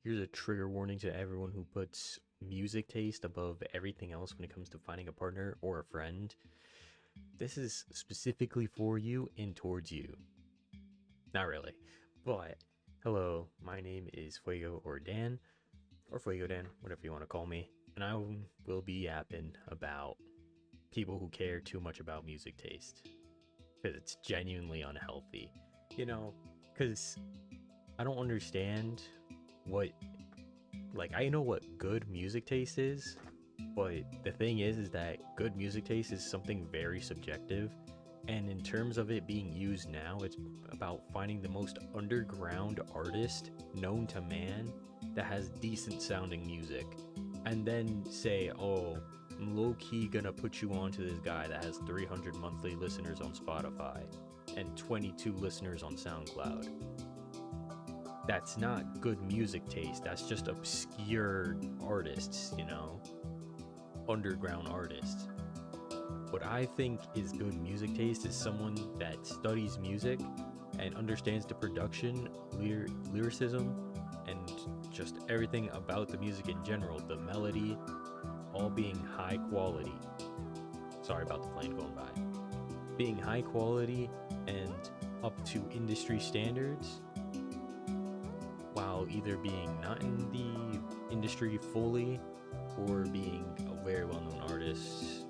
Here's a trigger warning to everyone who puts music taste above everything else when it comes to finding a partner or a friend. This is specifically for you and towards you. Not really, but hello, my name is Fuego or Dan, or Fuego Dan, whatever you want to call me, and I will be yapping about people who care too much about music taste. Because it's genuinely unhealthy. Because I don't understand what, I know what good music taste is, but the thing is that good music taste is something very subjective. And in terms of it being used now, it's about finding the most underground artist known to man that has decent sounding music. And then say, oh, I'm low key gonna put you on to this guy that has 300 monthly listeners on Spotify and 22 listeners on SoundCloud. That's not good music taste. That's just obscure artists, underground artists. What I think is good music taste is someone that studies music and understands the production, lyricism, and just everything about the music in general, the melody, all being high quality. Sorry about the plane going by. Being high quality and up to industry standards, while either being not in the industry fully or being a very well-known artist.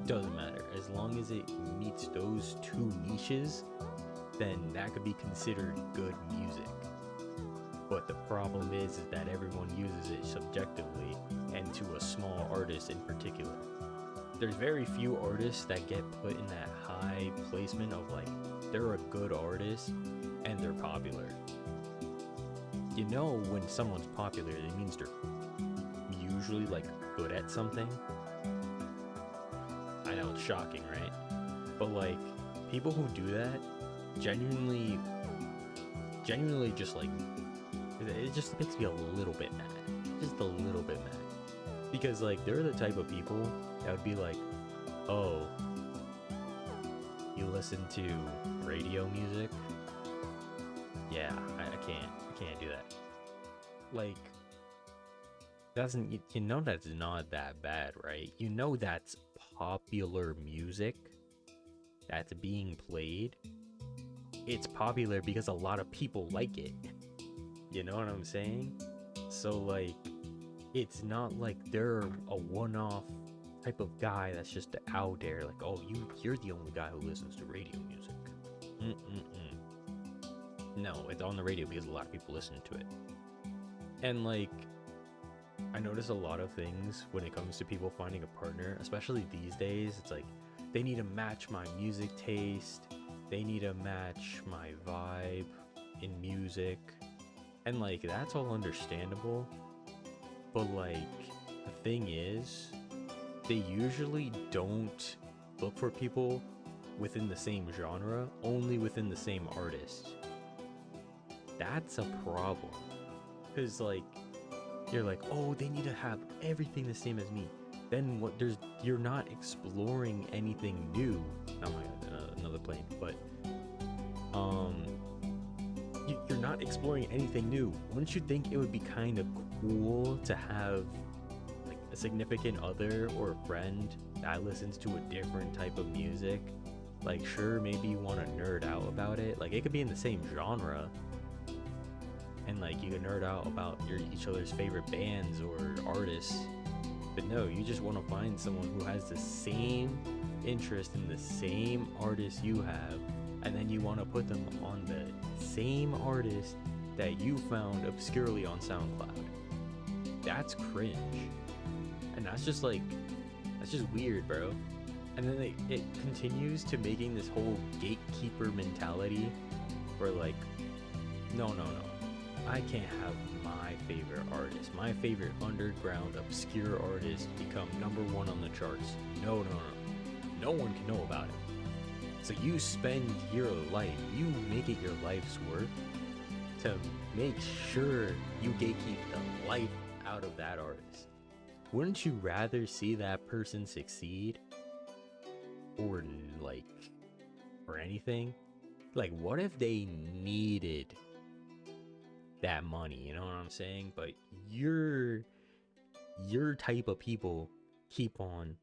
Doesn't matter. As long as it meets those two niches, then that could be considered good music. But the problem is that everyone uses it subjectively and to a small artist in particular. There's very few artists that get put in that high placement of they're a good artist and they're popular. When someone's popular, it means they're usually good at something. I know it's shocking, right? But people who do that genuinely just it just makes me a little bit mad. Just a little bit mad. Because they're the type of people that would be oh, you listen to radio music? Yeah, I can't do that. That's not that bad, right? That's popular music that's being played. It's popular because a lot of people like it. You know what I'm saying? So it's not they're a one-off type of guy that's just out there oh, you're the only guy who listens to radio music. No, it's on the radio because a lot of people listen to it. And I notice a lot of things when it comes to people finding a partner, especially these days. It's they need to match my music taste, they need to match my vibe in music, and that's all understandable. But the thing is, they usually don't look for people within the same genre, only within the same artist. That's a problem. Because you're oh, they need to have everything the same as me. Then you're not exploring anything new. Oh my god, another plane. But you're not exploring anything new. Wouldn't you think it would be kind of cool to have a significant other or a friend that listens to a different type of music? Sure, maybe you want to nerd out about it. It could be in the same genre. And you can nerd out about each other's favorite bands or artists. But no, you just want to find someone who has the same interest in the same artist you have, and then you want to put them on the same artist that you found obscurely on SoundCloud. That's cringe. And that's just weird, bro. And then it continues to making this whole gatekeeper mentality where no. I can't have my favorite artist, my favorite underground, obscure artist become number one on the charts. No. No one can know about it. So you spend your life, you make it your life's work to make sure you gatekeep the life out of that artist. Wouldn't you rather see that person succeed? Or or anything? What if they needed that money, you know what I'm saying? But your type of people keep on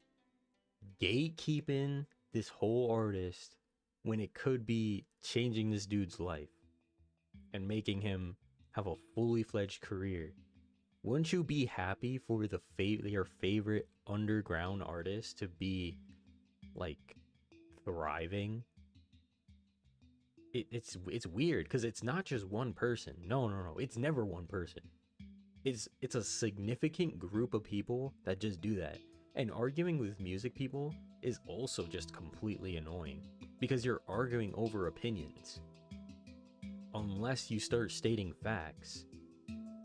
gatekeeping this whole artist when it could be changing this dude's life and making him have a fully fledged career. Wouldn't you be happy for your favorite underground artist to be like thriving? It's weird because it's not just one person. No, it's never one person. It's a significant group of people that just do that. And arguing with music people is also just completely annoying because you're arguing over opinions. Unless you start stating facts.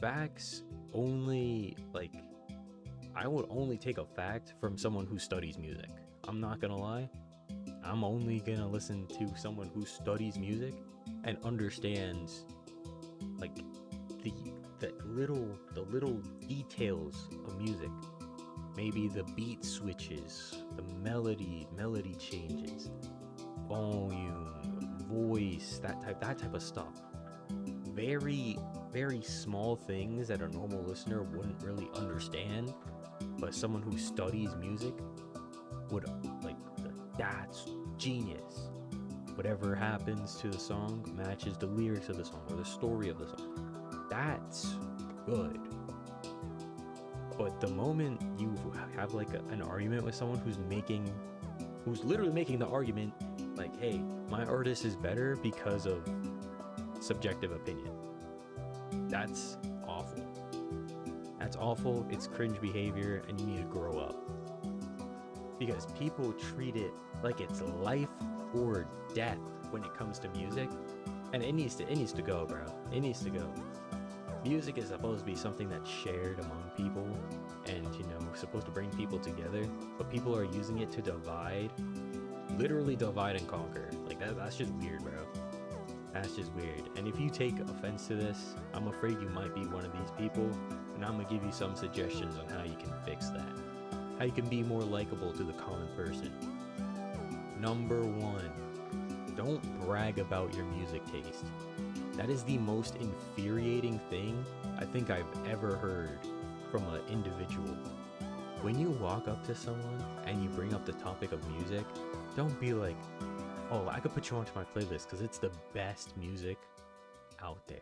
Facts only, like, I would only take a fact from someone who studies music. I'm not gonna lie. I'm only gonna listen to someone who studies music and understands like the little details of music. Maybe the beat switches, the melody changes, volume, voice, that type of stuff. Very, very small things that a normal listener wouldn't really understand, but someone who studies music would like. That's genius. Whatever happens to the song matches the lyrics of the song or the story of the song. That's good. But the moment you have like an argument with someone who's literally making the argument like, hey, my artist is better because of subjective opinion. That's awful. That's awful. It's cringe behavior and you need to grow up. Because people treat it like it's life or death when it comes to music, and it needs to go, bro. It needs to go. Music is supposed to be something that's shared among people, and supposed to bring people together. But people are using it to divide, literally divide and conquer. Like that's just weird, bro. That's just weird. And if you take offense to this, I'm afraid you might be one of these people, and I'm gonna give you some suggestions on how you can fix that. How you can be more likable to the common person. Number 1, don't brag about your music taste. That is the most infuriating thing I think I've ever heard from an individual. When you walk up to someone and you bring up the topic of music, don't be like, oh, I could put you onto my playlist because it's the best music out there.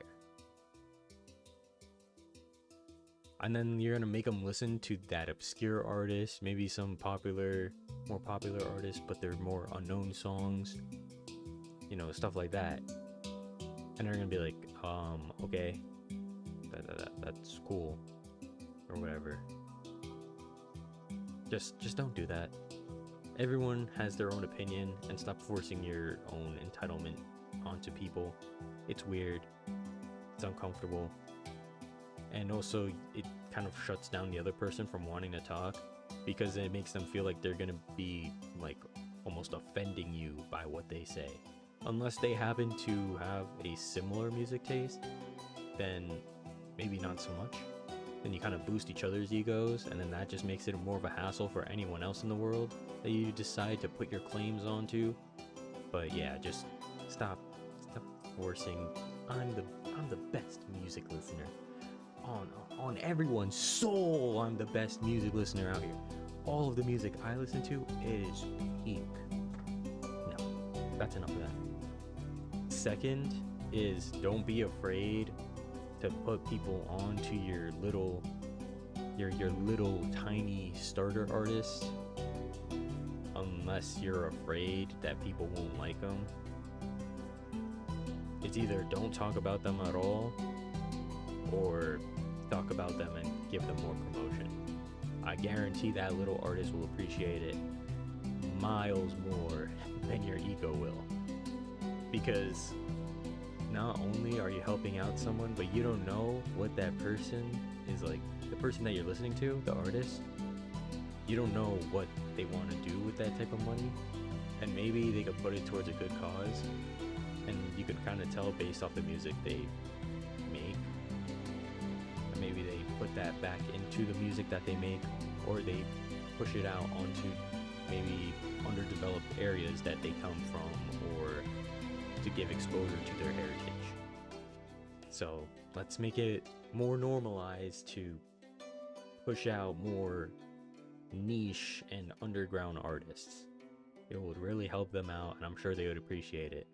And then you're gonna make them listen to that obscure artist, maybe some more popular artists, but they're more unknown songs, stuff like that. And they're gonna be like, okay, that's cool, or whatever. Just don't do that. Everyone has their own opinion, and stop forcing your own entitlement onto people. It's weird. It's uncomfortable. And also, it kind of shuts down the other person from wanting to talk because it makes them feel like they're gonna be like almost offending you by what they say. Unless they happen to have a similar music taste, then maybe not so much. Then you kind of boost each other's egos, and then that just makes it more of a hassle for anyone else in the world that you decide to put your claims onto. But yeah, just stop forcing. I'm the best music listener. On everyone's soul, I'm the best music listener out here. All of the music I listen to is peak. No, that's enough of that. Second is don't be afraid to put people onto your little tiny starter artist unless you're afraid that people won't like them. It's either don't talk about them at all or talk about them and give them more promotion. I guarantee that little artist will appreciate it miles more than your ego will. Because not only are you helping out someone, but you don't know what that person is like. The person that you're listening to, the artist, you don't know what they want to do with that type of money. And maybe they could put it towards a good cause. And you can kind of tell based off the music they make. And maybe they put that back into the music that they make, or they push it out onto maybe underdeveloped areas that they come from, or to give exposure to their heritage. So let's make it more normalized to push out more niche and underground artists. It would really help them out, and I'm sure they would appreciate it.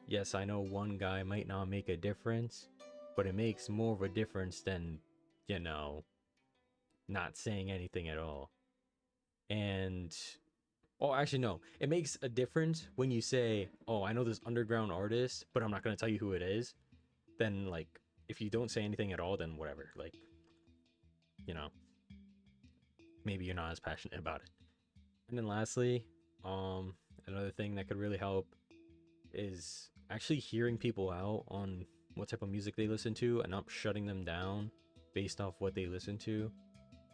Yes, I know one guy might not make a difference, but it makes more of a difference than, you know, not saying anything at all. And, oh, actually, no. It makes a difference when you say, oh, I know this underground artist, but I'm not going to tell you who it is. Then, like, if you don't say anything at all, then whatever. Like, you know, maybe you're not as passionate about it. And then lastly, another thing that could really help is actually hearing people out on what type of music they listen to and not shutting them down based off what they listen to.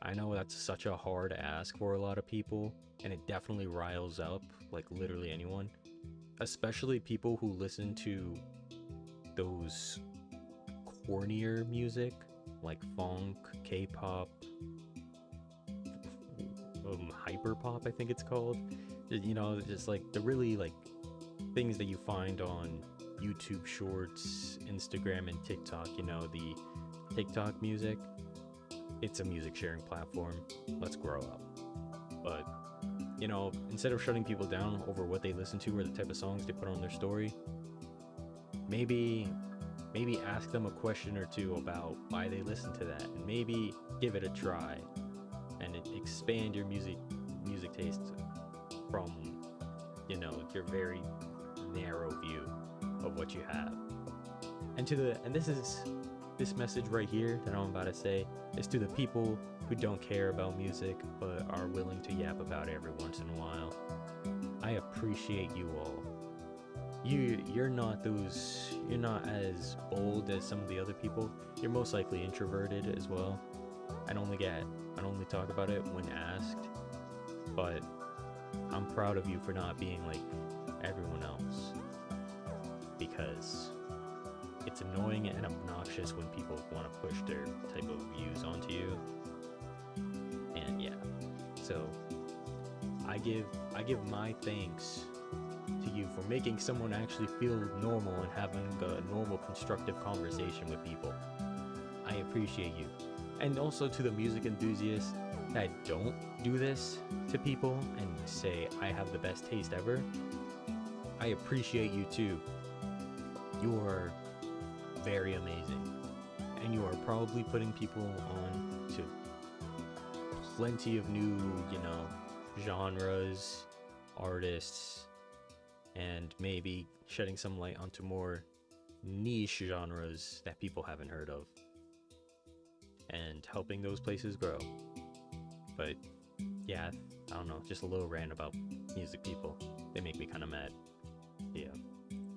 I know that's such a hard ask for a lot of people, and it definitely riles up like literally anyone, especially people who listen to those cornier music like funk, K-pop, hyperpop, I think it's called. You know, just like the really like things that you find on YouTube Shorts, Instagram, and TikTok. You know, the TikTok music. It's a music sharing platform. Let's grow up. But, you know, instead of shutting people down over what they listen to or the type of songs they put on their story, maybe ask them a question or two about why they listen to that, and maybe give it a try and expand your music taste from, you know, your very narrow view of what you have. And this message right here that I'm about to say is to the people who don't care about music but are willing to yap about it every once in a while. I appreciate you all. You're not as bold as some of the other people. You're most likely introverted as well. I only talk about it when asked, but I'm proud of you for not being like everyone else, because it's annoying and obnoxious when people want to push their type of views onto you. And yeah, so I give my thanks to you for making someone actually feel normal and having a normal constructive conversation with people. I appreciate you. And also to the music enthusiasts that don't do this to people and say I have the best taste ever, I appreciate you too. You're very amazing, and you are probably putting people on to plenty of new, you know, genres, artists, and maybe shedding some light onto more niche genres that people haven't heard of, and helping those places grow. But yeah, I don't know, just a little rant about music people. They make me kind of mad. Yeah.